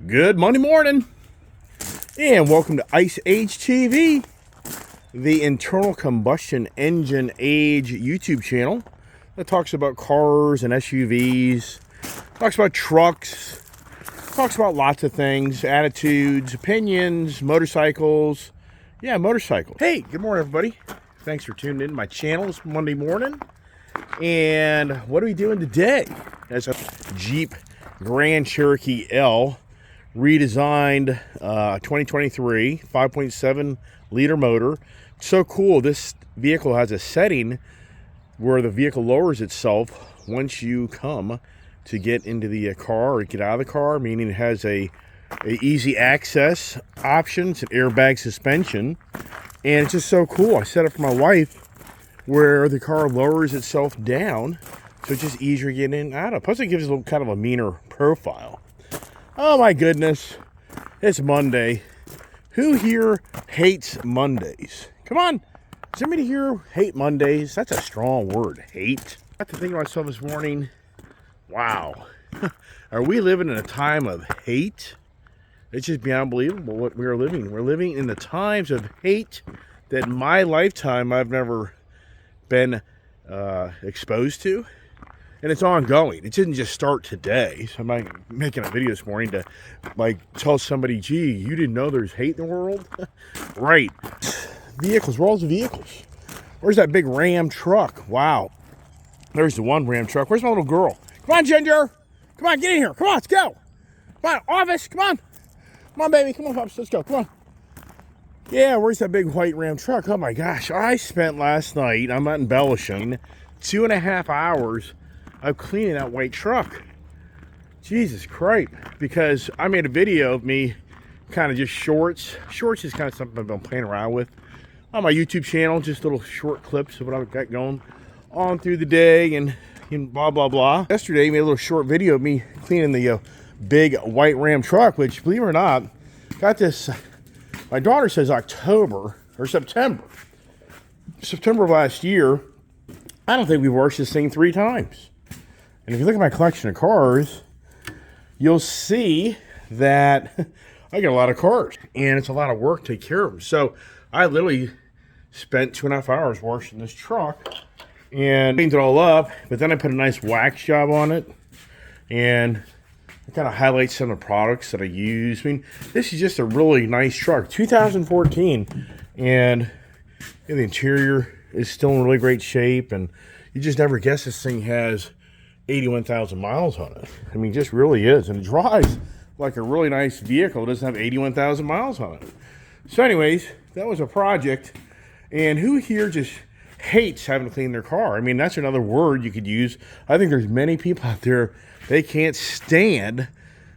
Good Monday morning, and welcome to Ice Age TV, the internal combustion engine age YouTube channel that talks about cars and SUVs, talks about trucks, talks about lots of things, attitudes, opinions, motorcycles. Yeah, motorcycles. Hey, good morning, everybody. Thanks for tuning in to my channel this Monday morning. And what are we doing today? As a Jeep Grand Cherokee L redesigned 2023 5.7 liter motor. So cool. This vehicle has a setting where the vehicle lowers itself once you come to get into the car or get out of the car, meaning it has a easy access option. It's an airbag suspension, and it's just so cool. I set it for my wife where the car lowers itself down, so it's just easier to get in and out of. Plus it gives it a little kind of a meaner profile. Oh my goodness, it's Monday. Who here hates Mondays? Come on, does anybody here hate Mondays? That's a strong word, hate. I have to think to myself this morning, wow, are we living in a time of hate? It's just beyond believable what we are living. We're living in the times of hate that in my lifetime I've never been exposed to. And it's ongoing. It didn't just start today. So I'm making a video this morning to tell somebody, gee, you didn't know there's hate in the world? Right. Vehicles, where's the vehicles? Where's that big Ram truck? Wow. There's the one Ram truck. Where's my little girl? Come on, Ginger. Come on, get in here. Come on, let's go. Come on, Office, come on. Come on, baby. Come on, Pops, let's go. Come on. Yeah, where's that big white Ram truck? Oh my gosh. I spent last night, I'm not embellishing, 2.5 hours of cleaning that white truck. Jesus Christ. Because I made a video of me kind of just shorts. Shorts is kind of something I've been playing around with on my YouTube channel. Just little short clips of what I've got going on through the day and blah, blah, blah. Yesterday, I made a little short video of me cleaning the big white Ram truck, which, believe it or not, got this, my daughter says October or September of last year. I don't think we've washed this thing 3 times. And if you look at my collection of cars, you'll see that I got a lot of cars. And it's a lot of work to take care of them. So I literally spent 2.5 hours washing this truck and cleaned it all up. But then I put a nice wax job on it. And I kind of highlight some of the products that I use. I mean, this is just a really nice truck. 2014. And the interior is still in really great shape. And you just never guess this thing has 81,000 miles on it. I mean, it just really is. And it drives like a really nice vehicle. It doesn't have 81,000 miles on it. So anyways, that was a project. And who here just hates having to clean their car? I mean, that's another word you could use. I think there's many people out there, they can't stand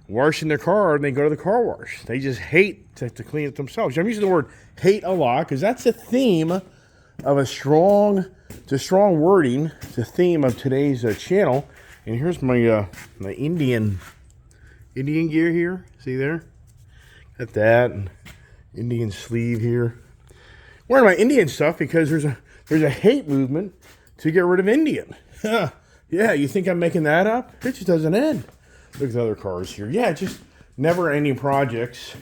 washing their car and they go to the car wash. They just hate to clean it themselves. I'm using the word hate a lot because that's the theme of the strong wording, the theme of today's channel. And here's my my Indian gear here. See there? Got that and Indian sleeve here. Wearing my Indian stuff because there's a hate movement to get rid of Indian. Yeah, you think I'm making that up? It just doesn't end. Look at the other cars here. Yeah, just never ending projects.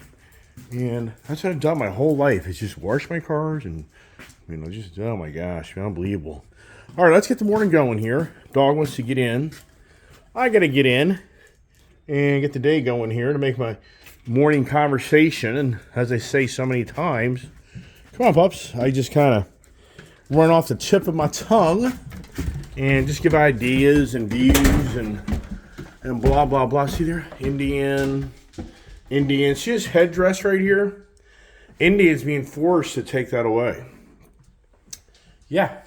And that's what I've done my whole life. Is just wash my cars and just, oh my gosh, unbelievable. All right, let's get the morning going here. Dog wants to get in. I got to get in and get the day going here to make my morning conversation. And as I say so many times, come on, pups. I just kind of run off the tip of my tongue and just give ideas and views and blah, blah, blah. See there? Indian. See this headdress right here? Indian's being forced to take that away. Yeah.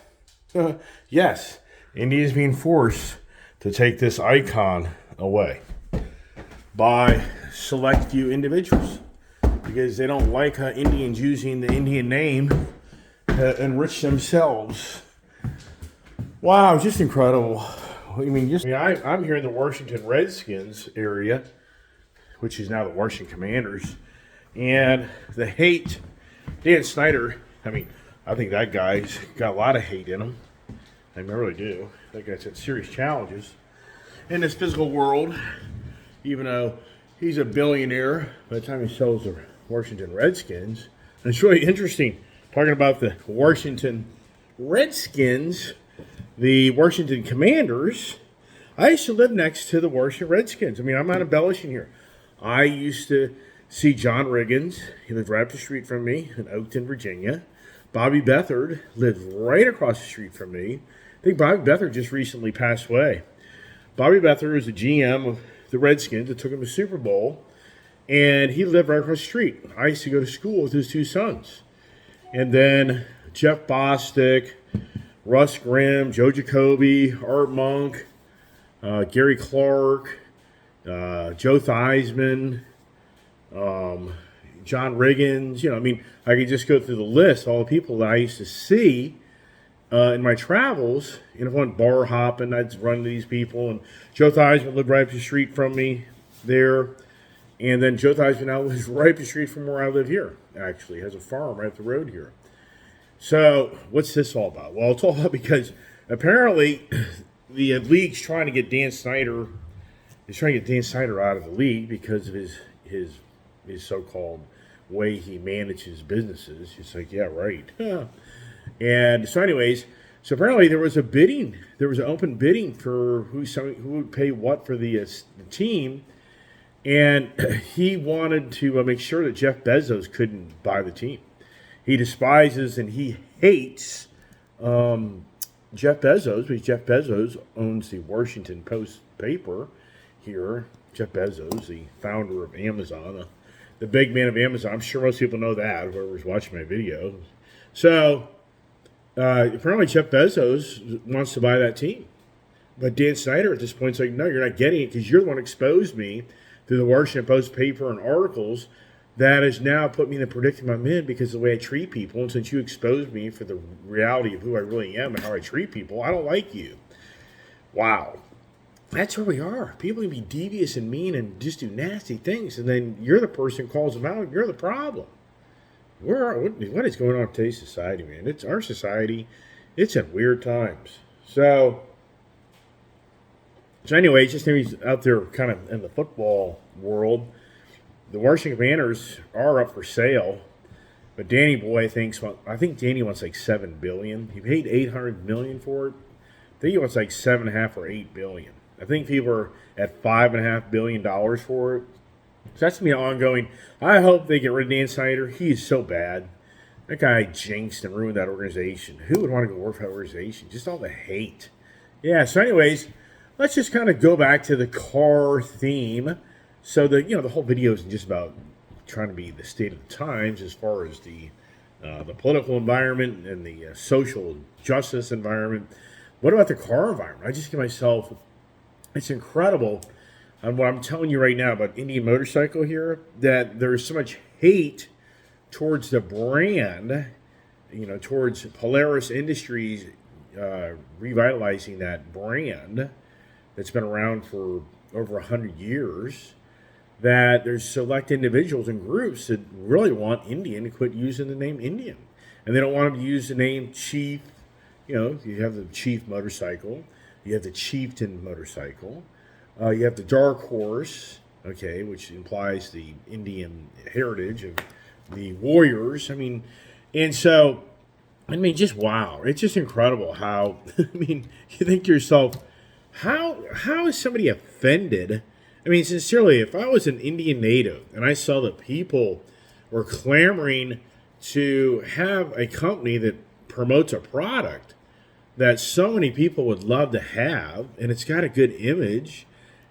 Yes. India's being forced to take this icon away by select few individuals because they don't like Indians using the Indian name to enrich themselves. Wow, just incredible. I'm here in the Washington Redskins area, which is now the Washington Commanders, and the hate, Dan Snyder, I think that guy's got a lot of hate in him. I really do. That guy's had serious challenges in this physical world, even though He's a billionaire by the time he sells the Washington Redskins. And it's really interesting talking about the Washington Redskins, the Washington Commanders. I used to live next to the Washington Redskins. I mean, I'm not embellishing here. I used to see John Riggins. He lived right up the street from me in Oakton, Virginia. Bobby Beathard lived right across the street from me. I think Bobby Beathard just recently passed away. Bobby Beathard was the GM of the Redskins that took him to the Super Bowl, and he lived right across the street. I used to go to school with his two sons. And then Jeff Bostic, Russ Grimm, Joe Jacoby, Art Monk, Gary Clark, Joe Theismann, John Riggins. I mean, I could just go through the list, all the people that I used to see in my travels. If I went bar hopping, I'd run into these people. And Joe Theismann lived right up the street from me there. And then Joe Theismann now lives right up the street from where I live here, actually. He has a farm right up the road here. So what's this all about? Well, it's all about because apparently the league's trying to get Dan Snyder. He's trying to get Dan Snyder out of the league because of his so-called way he manages businesses. It's like, yeah, right. And so anyways, so apparently there was an open bidding for who would pay what for the team. And he wanted to make sure that Jeff Bezos couldn't buy the team. He despises and he hates Jeff Bezos because Jeff Bezos owns the Washington Post paper here. Jeff Bezos, the founder of Amazon, the big man of Amazon. I'm sure most people know that, whoever's watching my video. So apparently Jeff Bezos wants to buy that team. But Dan Snyder at this point is like, no, you're not getting it because you're the one who exposed me through the Washington Post paper and articles that has now put me in the predicament I'm in because of the way I treat people. And since you exposed me for the reality of who I really am and how I treat people, I don't like you. Wow. That's where we are. People can be devious and mean and just do nasty things. And then you're the person who calls them out. And you're the problem. What is going on in today's society, man? It's our society. It's in weird times. So anyway, just out there kind of in the football world, the Washington Commanders are up for sale, but Danny Boy I think Danny wants like $7 billion. He paid $800 million for it. I think he wants like $7.5 or $8 billion. I think people are at $5.5 billion for it. So that's gonna be ongoing. I hope they get rid of Dan Snyder. He is so bad. That guy jinxed and ruined that organization. Who would want to go work for that organization? Just all the hate. Yeah. So, anyways, let's just kind of go back to the car theme. So the whole video isn't just about trying to be the state of the times as far as the political environment and the social justice environment. What about the car environment? I just give myself, it's incredible what I'm telling you right now about Indian Motorcycle here, that there's so much hate towards the brand, towards Polaris Industries revitalizing that brand that's been around for over 100 years. That there's select individuals and groups that really want Indian to quit using the name Indian. And they don't want them to use the name Chief. You have the Chief motorcycle. You have the Chieftain motorcycle. You have the Dark Horse, okay, which implies the Indian heritage of the warriors. Just wow. It's just incredible how, you think to yourself, how is somebody offended? Sincerely, if I was an Indian native and I saw that people were clamoring to have a company that promotes a product that so many people would love to have, and it's got a good image,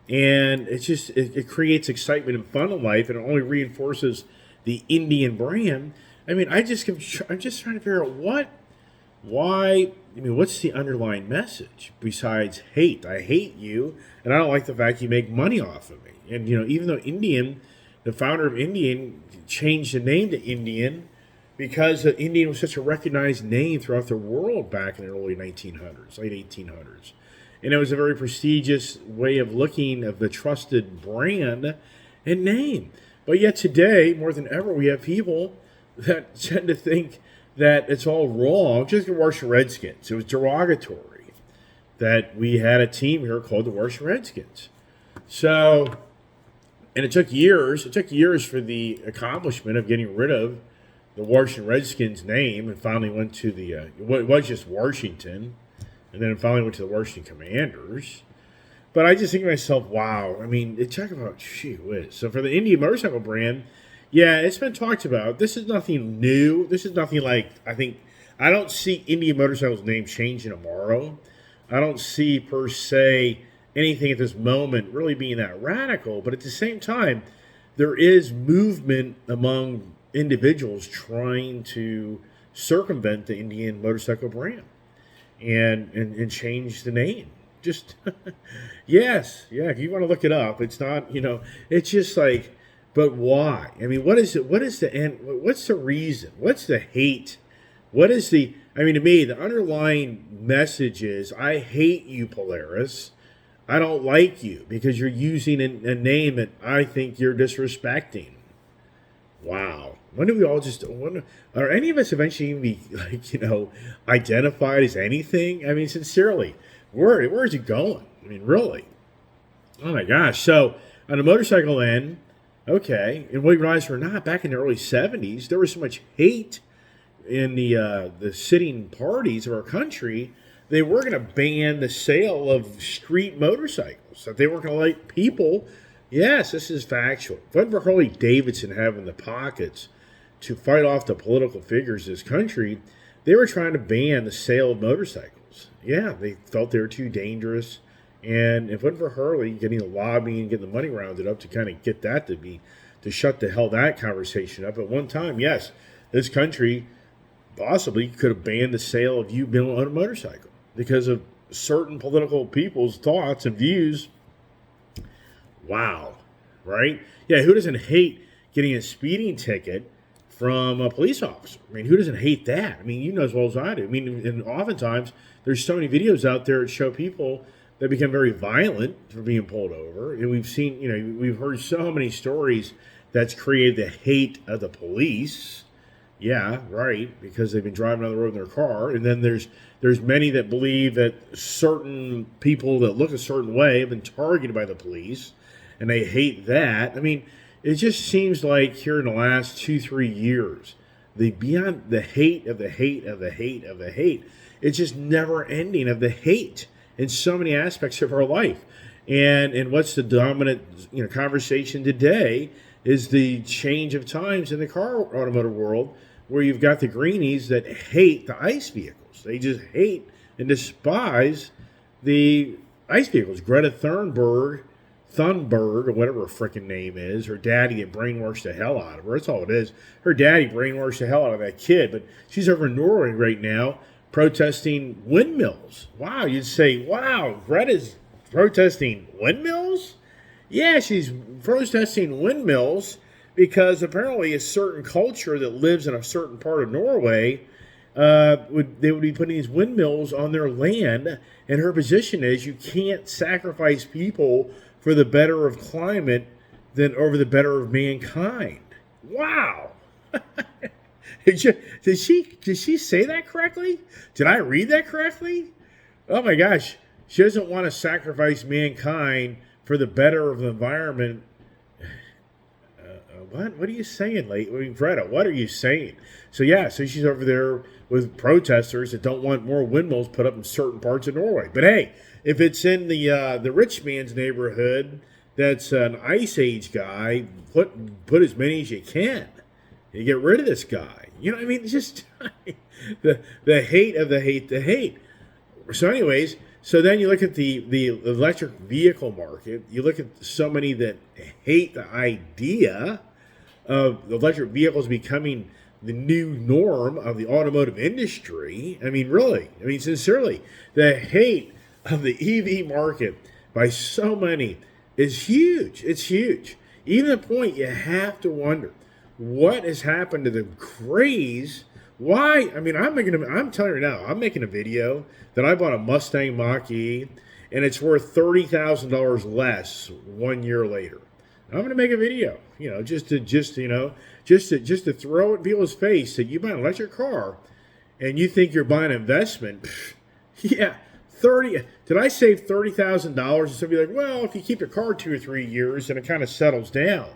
and it creates excitement and fun in life, and it only reinforces the Indian brand. I'm just trying to figure out what's the underlying message besides hate? I hate you, and I don't like the fact you make money off of me. And, even though Indian, the founder of Indian, changed the name to Indian because Indian was such a recognized name throughout the world back in the early 1900s, late 1800s. And it was a very prestigious way of looking of the trusted brand and name. But yet today, more than ever, we have people that tend to think that it's all wrong. Just the Washington Redskins. It was derogatory that we had a team here called the Washington Redskins. So And it took years. It took years for the accomplishment of getting rid of the Washington Redskins name, and finally went to the it was just Washington, and then it finally went to the Washington Commanders. But I just think to myself, wow. I mean, talk about gee whiz. So for the Indian Motorcycle brand, yeah, it's been talked about. This is nothing new. This is nothing like I don't see Indian Motorcycle's name changing tomorrow. I don't see per se anything at this moment really being that radical. But at the same time, there is movement among individuals trying to circumvent the Indian Motorcycle brand and change the name. Just yes, yeah. If you want to look it up, it's not. It's just like, but why? I mean, what is it? What is the end? What's the reason? What's the hate? What is the? I mean, to me, the underlying message is, I hate you, Polaris. I don't like you because you're using a name that I think you're disrespecting. Wow. When do we all are any of us eventually even be identified as anything? I mean, sincerely, where is it going? I mean, really? Oh my gosh. So on the motorcycle end, okay, and we realized we're not back in the early 70s. There was so much hate in the sitting parties of our country. They were going to ban the sale of street motorcycles. That they weren't going to let people. Yes, this is factual. If it wasn't for Harley Davidson having the pockets to fight off the political figures of this country, they were trying to ban the sale of motorcycles. Yeah, they felt they were too dangerous. And if it wasn't for Harley getting the lobbying and getting the money rounded up to kind of get that to shut the hell that conversation up. At one time, yes, this country possibly could have banned the sale of you being on a motorcycle because of certain political people's thoughts and views. Wow. Right? Yeah, who doesn't hate getting a speeding ticket from a police officer? I mean, who doesn't hate that? I mean, you know as well as I do. I mean, and oftentimes there's so many videos out there that show people that become very violent for being pulled over. And we've seen, we've heard so many stories that's created the hate of the police. Yeah, right, because they've been driving on the road in their car. And then there's many that believe that certain people that look a certain way have been targeted by the police, and they hate that. I mean, it just seems like here in the last 2-3 years, beyond the hate of the hate of the hate of the hate, it's just never ending of the hate in so many aspects of our life. And what's the dominant conversation today is the change of times in the automotive world, where you've got the greenies that hate the ICE vehicles. They just hate and despise the ICE vehicles. Greta Thunberg, or whatever her freaking name is, her daddy had brainwashed the hell out of her. That's all it is. Her daddy brainwashed the hell out of that kid. But she's over in Norway right now protesting windmills. Wow, you'd say, wow, Greta's protesting windmills? Yeah, she's protesting windmills because apparently a certain culture that lives in a certain part of Norway, they would be putting these windmills on their land, and her position is you can't sacrifice people for the better of climate than over the better of mankind. Wow. Did she say that correctly? Did I read that correctly? Oh my gosh. She doesn't want to sacrifice mankind for the better of the environment. What are you saying, Greta? What are you saying? So she's over there with protesters that don't want more windmills put up in certain parts of Norway. But hey, if it's in the rich man's neighborhood, that's an Ice Age guy, put as many as you can. You get rid of this guy. You know what I mean? It's just the hate of the hate, the hate. So anyways, so then you look at the electric vehicle market. You look at so many that hate the idea of electric vehicles becoming the new norm of the automotive industry. I mean, really. I mean, sincerely, the hate of the EV market by so many is huge. It's huge. Even the point you have to wonder what has happened to the craze. Why? I mean, I'm telling you now, I'm making a video that I bought a Mustang Mach-E, and it's worth $30,000 less 1 year later. I'm going to make a video, just to throw it in people's face that you buy an electric car and you think you're buying an investment. Yeah, Did I save $30,000? And somebody like, well, if you keep your car 2 or 3 years, and it kind of settles down.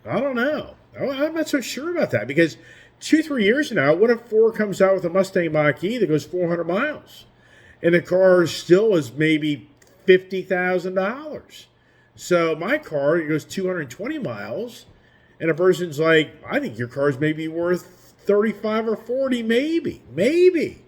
I don't know. I'm not so sure about that because 2, 3 years from now, what if Ford comes out with a Mustang Mach-E that goes 400 miles, and the car still is maybe $50,000? So my car, it goes 220 miles, and a person's like, I think your car's maybe worth 35 or 40, maybe.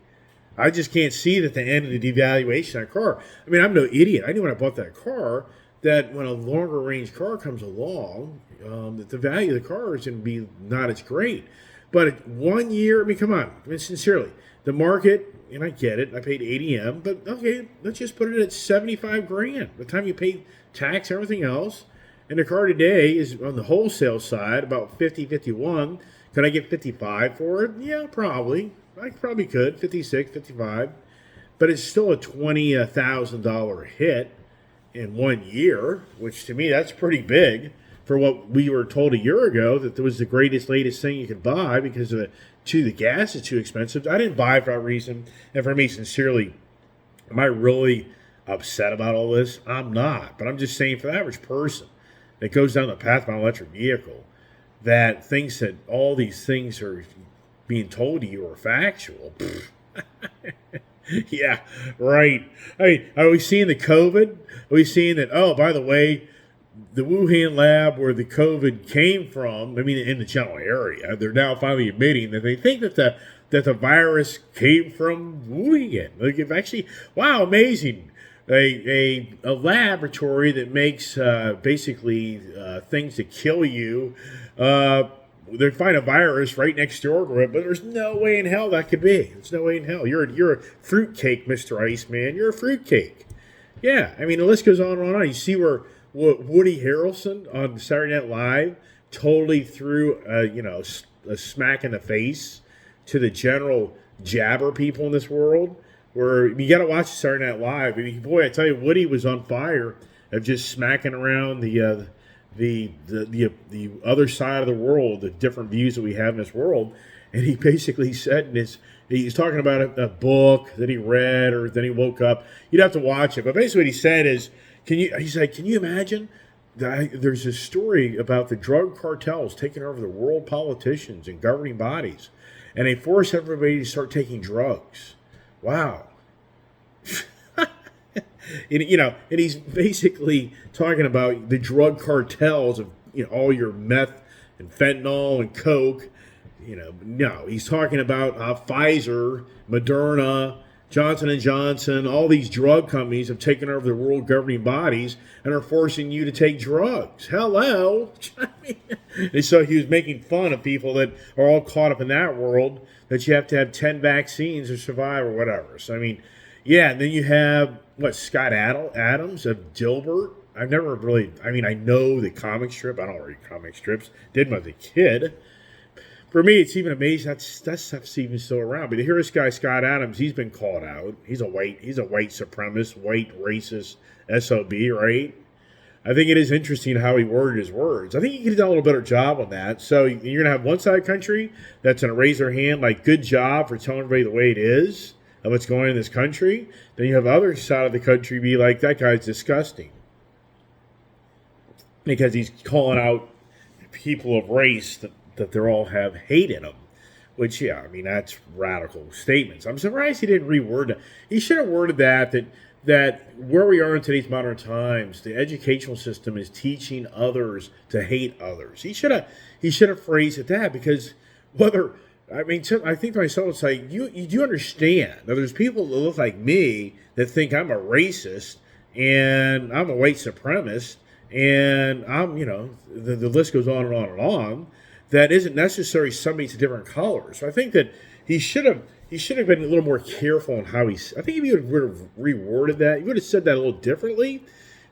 I just can't see that the end of the devaluation of that car. I mean, I'm no idiot. I knew when I bought that car that when a longer range car comes along, that the value of the car is going to be not as great. But 1 year, I mean, come on. I mean, sincerely, the market, and I get it, I paid ADM, but okay, let's just put it at 75 grand. By the time you pay tax, everything else, and the car today is on the wholesale side about 50, 51. Could I get 55 for it? Yeah, probably. I probably could, 56, 55. But it's still a $20,000 hit in 1 year, which to me, that's pretty big for what we were told a year ago that was the greatest, latest thing you could buy because of the gas is too expensive. I didn't buy it for that reason. And for me, sincerely, am I really upset about all this? I'm not. But I'm just saying for the average person that goes down the path of an electric vehicle that thinks that all these things are being told to you are factual. Yeah, right. I mean, are we seeing the COVID? Are we seeing that, oh, by the way, the Wuhan lab where the COVID came from, I mean, in the general area, they're now finally admitting that they think that the virus came from Wuhan. Like, if actually, wow, amazing. A laboratory that makes basically things to kill you. They find a virus right next door to it, but there's no way in hell that could be. There's no way in hell. You're a fruitcake, Mr. Iceman. You're a fruitcake. Yeah, I mean, the list goes on and on. You see where Woody Harrelson on Saturday Night Live totally threw a smack in the face to the general jabber people in this world. Where you got to watch Saturday Night Live. I mean, boy, I tell you, Woody was on fire of just smacking around the other side of the world, the different views that we have in this world. And he basically said he's talking about a book that he read or then he woke up. You'd have to watch it. But basically what he said is, can you imagine that there's a story about the drug cartels taking over the world politicians and governing bodies, and they force everybody to start taking drugs. Wow. And he's basically talking about the drug cartels of all your meth and fentanyl and coke. No, he's talking about Pfizer, Moderna, Johnson & Johnson, all these drug companies have taken over the world governing bodies and are forcing you to take drugs. Hello. And so he was making fun of people that are all caught up in that world, that you have to have 10 vaccines to survive or whatever. So, I mean, yeah, and then you have, Scott Adams of Dilbert. I've never really, I know the comic strip. I don't read comic strips. Did when I was a kid. For me, it's even amazing that stuff's even still around. But here, this guy, Scott Adams, he's been called out. He's a white supremacist, white racist SOB, right? I think it is interesting how he worded his words. I think he could have done a little better job on that. So you're going to have one side of the country that's going to raise their hand, like, good job for telling everybody the way it is of what's going on in this country. Then you have the other side of the country be like, that guy's disgusting. Because he's calling out people of race that they all have hate in them. Which, yeah, that's radical statements. I'm surprised he didn't reword that. He should have worded that where we are in today's modern times, the educational system is teaching others to hate others. He should have phrased it that, because I think to myself, it's like, you do understand that there's people that look like me that think I'm a racist and I'm a white supremacist and I'm, the list goes on and on and on. That isn't necessarily somebody's a different color. So I think that he should have been a little more careful on how I think if he would have reworded that, he would have said that a little differently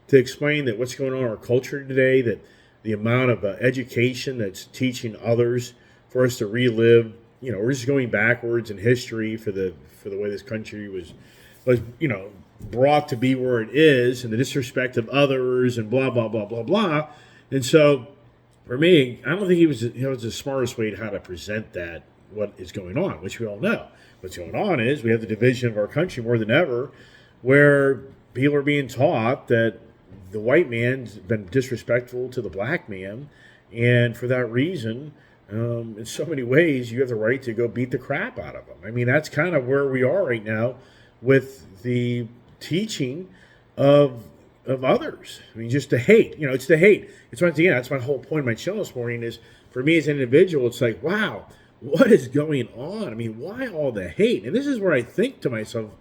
to explain that what's going on in our culture today, that the amount of education that's teaching others for us to relive, we're just going backwards in history for the way this country was brought to be where it is, and the disrespect of others and blah, blah, blah, blah, blah. And so, for me, I don't think it was the smartest way to how to present that what is going on, which we all know. What's going on is we have the division of our country more than ever, where people are being taught that the white man's been disrespectful to the black man, and for that reason, in so many ways, you have the right to go beat the crap out of them. I mean, that's kind of where we are right now with the teaching of others. I mean, just the hate. You know, it's the hate. It's once again, that's my whole point of my channel this morning is for me as an individual, it's like, wow, what is going on? I mean, why all the hate? And this is where I think to myself,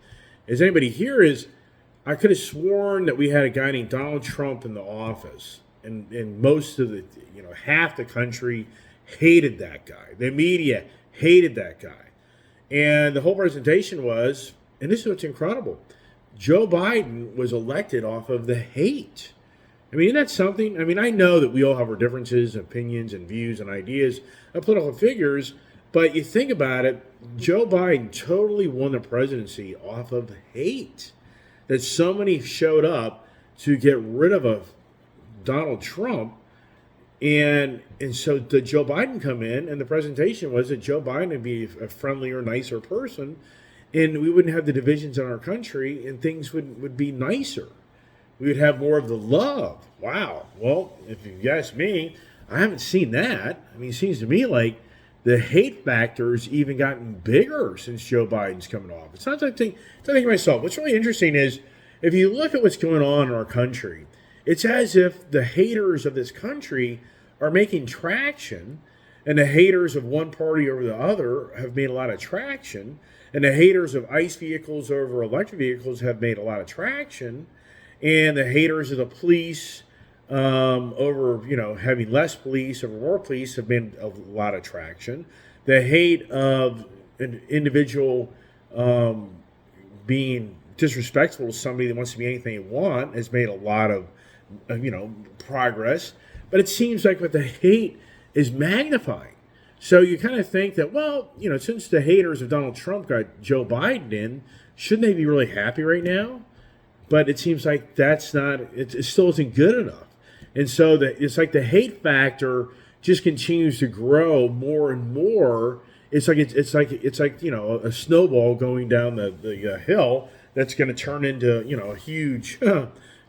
is anybody here is, I could have sworn that we had a guy named Donald Trump in the office, and most of the, half the country hated that guy. The media hated that guy. And the whole presentation was, and this is what's incredible, Joe Biden was elected off of the hate. I mean, isn't that something? I mean, I know that we all have our differences, opinions, and views and ideas of political figures, but you think about it, Joe Biden totally won the presidency off of hate. That so many showed up to get rid of a Donald Trump, and so did Joe Biden come in, and the presentation was that Joe Biden would be a friendlier, nicer person, and we wouldn't have the divisions in our country, and things would be nicer. We would have more of the love. Wow. Well, if you ask me, I haven't seen that. I mean, it seems to me like the hate factor's even gotten bigger since Joe Biden's coming off. It's not that I think to myself, what's really interesting is if you look at what's going on in our country, it's as if the haters of this country are making traction, and the haters of one party over the other have made a lot of traction, and the haters of ICE vehicles over electric vehicles have made a lot of traction, and the haters of the police over, having less police over more police have been a lot of traction. The hate of an individual being disrespectful to somebody that wants to be anything they want has made a lot of, progress. But it seems like what the hate is magnifying. So you kind of think that, well, since the haters of Donald Trump got Joe Biden in, shouldn't they be really happy right now? But it seems like that's not, it still isn't good enough. And so it's like the hate factor just continues to grow more and more. It's like a snowball going down the hill that's going to turn into a huge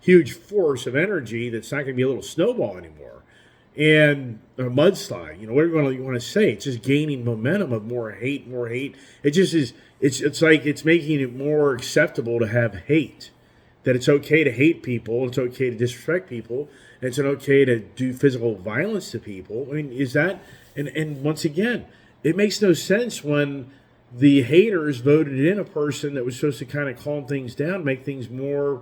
huge force of energy that's not going to be a little snowball anymore, and a mudslide. Whatever you want to say. It's just gaining momentum of more hate. It just is. It's like it's making it more acceptable to have hate. That it's okay to hate people, it's okay to disrespect people, and it's okay to do physical violence to people. I mean, is that, and once again, it makes no sense when the haters voted in a person that was supposed to kind of calm things down, make things more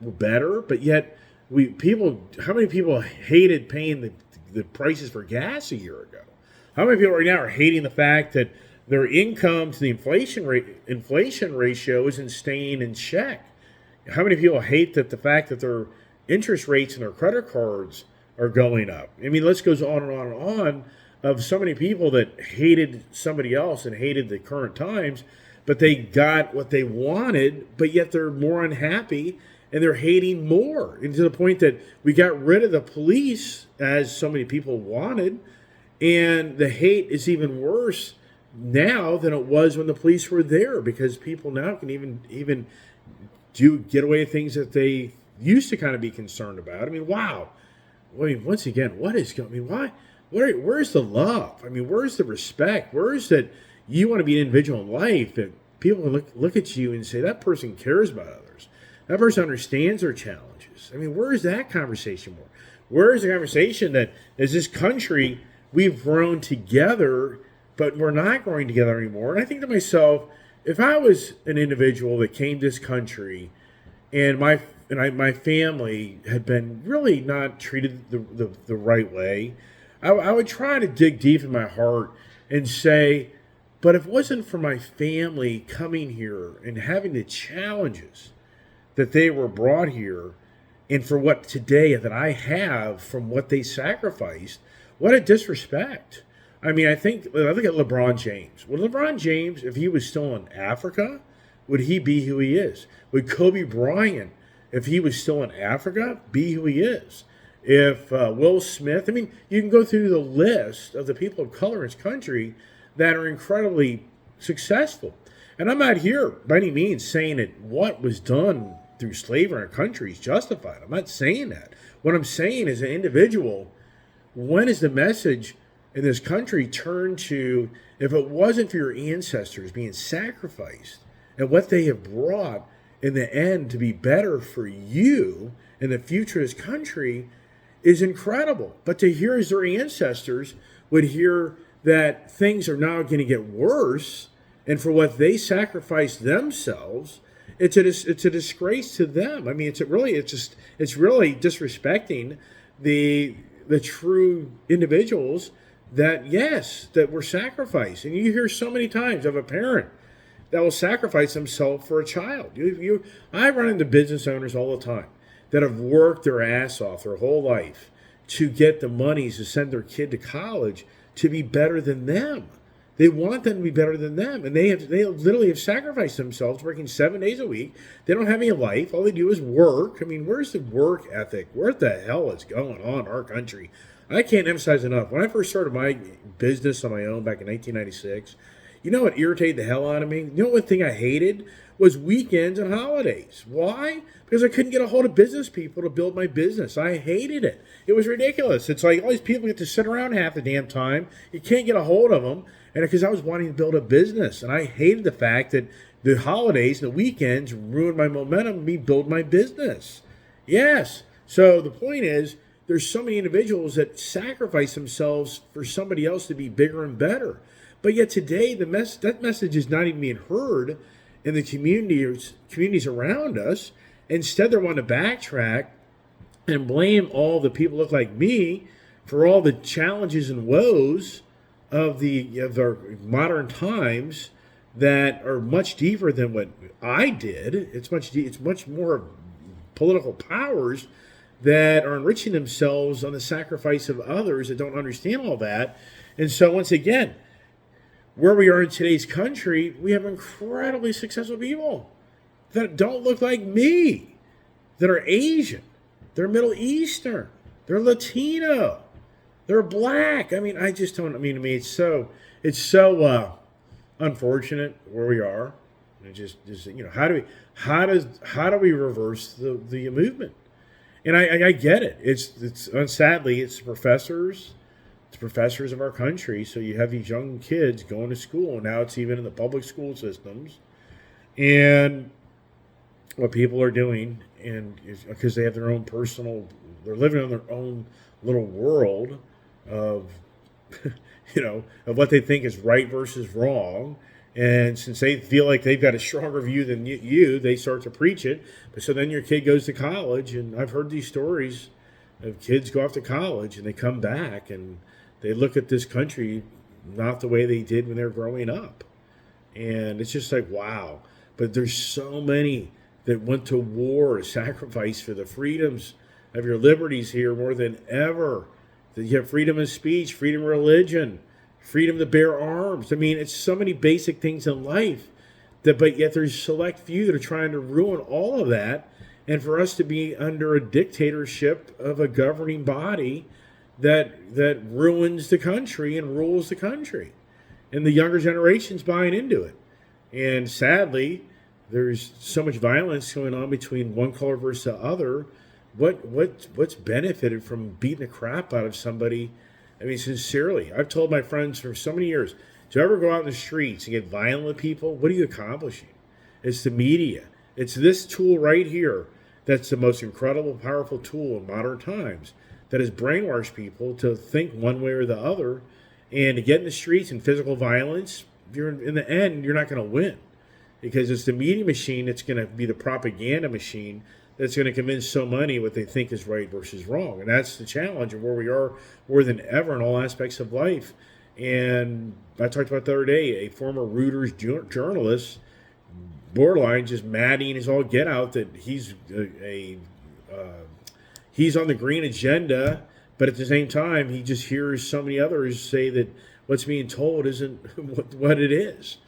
better, but yet how many people hated paying the prices for gas a year ago? How many people right now are hating the fact that their income to the inflation ratio isn't staying in check? How many people hate the fact that their interest rates and their credit cards are going up? I mean, list goes on and on and on of so many people that hated somebody else and hated the current times, but they got what they wanted, but yet they're more unhappy and they're hating more. And to the point that we got rid of the police, as so many people wanted, and the hate is even worse now than it was when the police were there, because people now can even get away with things that they used to kind of be concerned about. I mean, wow. I mean, once again, what is going? I mean, why? Where's the love? I mean, where's the respect? Where's that you want to be an individual in life that people can look at you and say that person cares about others, that person understands their challenges? I mean, where is that conversation more? Where is the conversation that as this country we've grown together, but we're not growing together anymore? And I think to myself, if I was an individual that came to this country and my family had been really not treated the right way, I would try to dig deep in my heart and say, but if it wasn't for my family coming here and having the challenges that they were brought here, and for what today that I have from what they sacrificed, what a disrespect. I mean, I look at LeBron James. Would LeBron James, if he was still in Africa, would he be who he is? Would Kobe Bryant, if he was still in Africa, be who he is? If Will Smith, I mean, you can go through the list of the people of color in this country that are incredibly successful. And I'm not here by any means saying that what was done through slavery in our country is justified. I'm not saying that. What I'm saying is an individual, when is the message in this country turned to, if it wasn't for your ancestors being sacrificed and what they have brought in the end to be better for you in the future of this country, is incredible. But to hear as their ancestors would hear that things are now going to get worse, and for what they sacrificed themselves, it's a disgrace to them. I mean, it's really disrespecting the true individuals that were sacrificed. And you hear so many times of a parent that will sacrifice themselves for a child. I run into business owners all the time that have worked their ass off their whole life to get the monies to send their kid to college to be better than them. They want them to be better than them, and they literally have sacrificed themselves, working 7 days a week. They don't have any life. All they do is work. I mean, where's the work ethic? Where the hell is going on in our country? I can't emphasize enough. When I first started my business on my own back in 1996, you know what irritated the hell out of me? You know one thing I hated was weekends and holidays. Why? Because I couldn't get a hold of business people to build my business. I hated it. It was ridiculous. It's like all these people get to sit around half the damn time. You can't get a hold of them. And because I was wanting to build a business. And I hated the fact that the holidays and the weekends ruined my momentum and me build my business. Yes. So the point is, there's so many individuals that sacrifice themselves for somebody else to be bigger and better. But yet today, that message is not even being heard in the communities around us. Instead, they're wanting to backtrack and blame all the people who look like me for all the challenges and woes of our modern times that are much deeper than what I did. It's much more political powers that are enriching themselves on the sacrifice of others that don't understand all that. And so once again, where we are in today's country, we have incredibly successful people that don't look like me, that are Asian, they're Middle Eastern, they're Latino, they're black. I mean, I just don't. I mean, to me, it's so unfortunate where we are. And just how do we reverse the movement? And I get it. It's sadly it's professors of our country. So you have these young kids going to school, and now it's even in the public school systems, and what people are doing, and because they have their own they're living in their own little world of of what they think is right versus wrong. And since they feel like they've got a stronger view than you, they start to preach it. But so then your kid goes to college, and I've heard these stories of kids go off to college and they come back and they look at this country not the way they did when they were growing up. And it's just like, wow. But there's so many that went to war to sacrifice for the freedoms of your liberties here more than ever. That you have freedom of speech, freedom of religion, freedom to bear arms. I mean, it's so many basic things in life but yet there's a select few that are trying to ruin all of that, and for us to be under a dictatorship of a governing body that ruins the country and rules the country, and the younger generation's buying into it. And sadly, there's so much violence going on between one color versus the other. What's benefited from beating the crap out of somebody? I mean, sincerely, I've told my friends for so many years, to ever go out in the streets and get violent with people, what are you accomplishing? It's the media. It's this tool right here that's the most incredible, powerful tool in modern times that has brainwashed people to think one way or the other, and to get in the streets and physical violence. In the end, you're not going to win, because it's the media machine that's going to be the propaganda machine that's going to convince so many what they think is right versus wrong. And that's the challenge of where we are more than ever in all aspects of life. And I talked about the other day, a former Reuters journalist, borderline just madding his all get out that he's he's on the green agenda, but at the same time, he just hears so many others say that what's being told isn't what it is.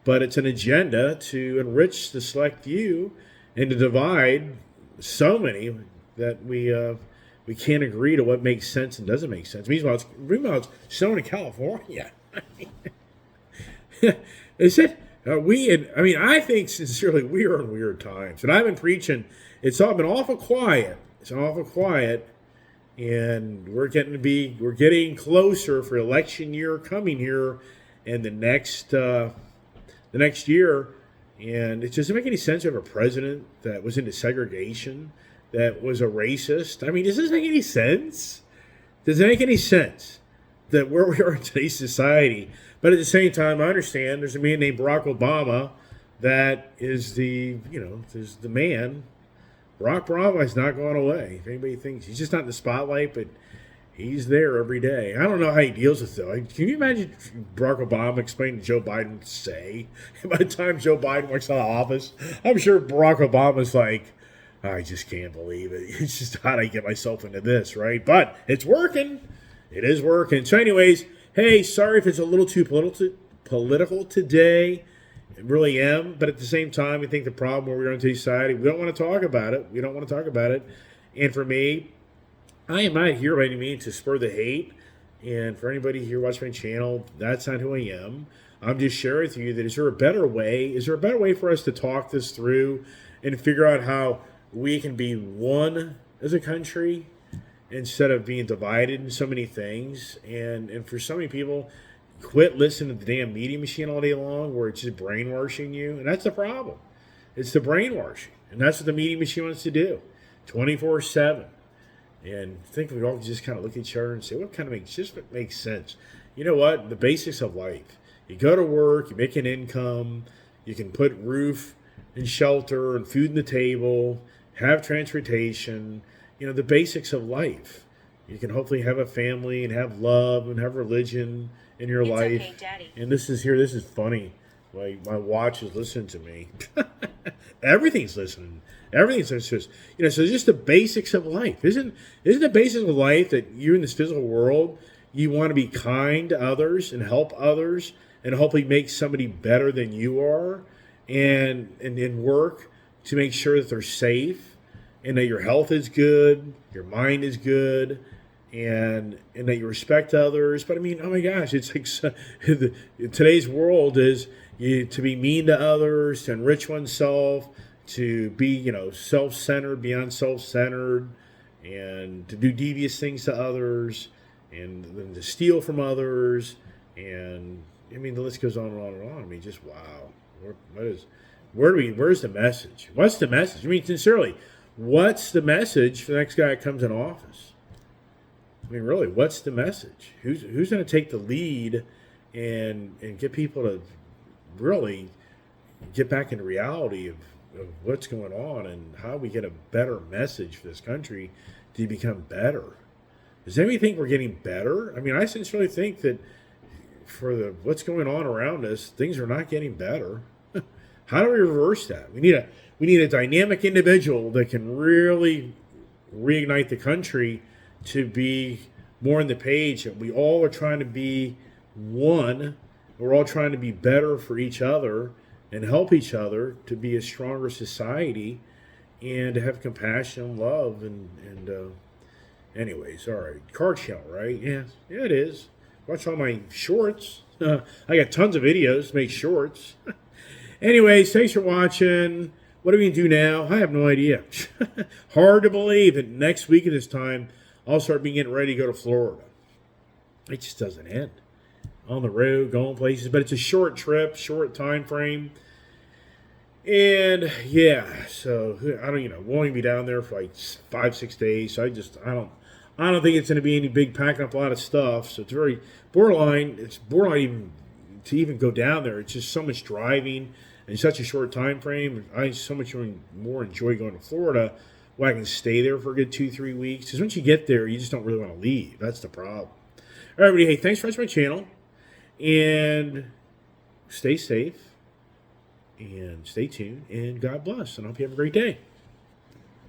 But it's an agenda to enrich the select few and to divide so many that we can't agree to what makes sense and doesn't make sense. Meanwhile, it's snowing in California. Is it? I mean, I think sincerely we are in weird times, and I've been preaching. It's all been awful quiet. It's awful quiet, and we're getting closer for election year coming here, and the next year, and it doesn't make any sense to have a president that was into segregation, that was a racist. I mean, does this make any sense? Does it make any sense that where we are in today's society? But at the same time, I understand there's a man named Barack Obama that is is the man. Barack Obama is not going away. If anybody thinks he's just not in the spotlight, but he's there every day. I don't know how he deals with it, though. Can you imagine Barack Obama explaining to Joe Biden what to say? By the time Joe Biden walks out of office, I'm sure Barack Obama's like, I just can't believe it. It's just how did I get myself into this, right? But it's working. It is working. So anyways, hey, sorry if it's a little too political today. I really am. But at the same time, I think the problem where we are in today's society, we don't want to talk about it. We don't want to talk about it. And for me, I am not here by any means to spur the hate. And for anybody here watching my channel, that's not who I am. I'm just sharing with you that is there a better way? Is there a better way for us to talk this through and figure out how we can be one as a country instead of being divided in so many things? And for so many people, quit listening to the damn media machine all day long where it's just brainwashing you. And that's the problem. It's the brainwashing. And that's what the media machine wants to do 24/7. And I think we all just kind of look at each other and say, what makes sense? You know what? The basics of life. You go to work, you make an income, you can put roof and shelter and food on the table, have transportation, the basics of life. You can hopefully have a family and have love and have religion in your life. Okay, Daddy. And this is funny. My watch is listening to me. Everything's listening. Everything's just so just the basics of life. Isn't the basics of life that you in this physical world, you want to be kind to others and help others and hopefully make somebody better than you are, and work to make sure that they're safe and that your health is good, your mind is good, and that you respect others. But I mean, oh my gosh, it's like today's world is to be mean to others, to enrich oneself, to be self-centered, beyond self-centered, and to do devious things to others, and to steal from others, and I mean the list goes on and on and on. I mean, just wow. Where's the message? What's the message? I mean, sincerely, what's the message for the next guy that comes in office? I mean, really, what's the message? Who's going to take the lead and get people to really get back into reality of what's going on and how we get a better message for this country to become better? Does anybody think we're getting better? I mean, I sincerely think that for what's going on around us, things are not getting better. How do we reverse that? We need a dynamic individual that can really reignite the country to be more on the page. And we all are trying to be one. We're all trying to be better for each other and help each other to be a stronger society and to have compassion and love. Anyways, all right. Car channel, right? Yeah, it is. Watch all my shorts. I got tons of videos to make shorts. Anyways, thanks for watching. What are we going to do now? I have no idea. Hard to believe that next week at this time, I'll start getting ready to go to Florida. It just doesn't end. On the road, going places. But it's a short trip, short time frame. And, yeah, so, I don't, won't even be down there for like 5-6 days. So I don't think it's going to be any big packing up a lot of stuff. So it's very borderline. It's borderline even to even go down there. It's just so much driving in such a short time frame. I so much more enjoy going to Florida where I can stay there for a good 2-3 weeks. Because once you get there, you just don't really want to leave. That's the problem. All right, everybody. Hey, thanks for watching my channel. And stay safe. And stay tuned. And God bless. And I hope you have a great day.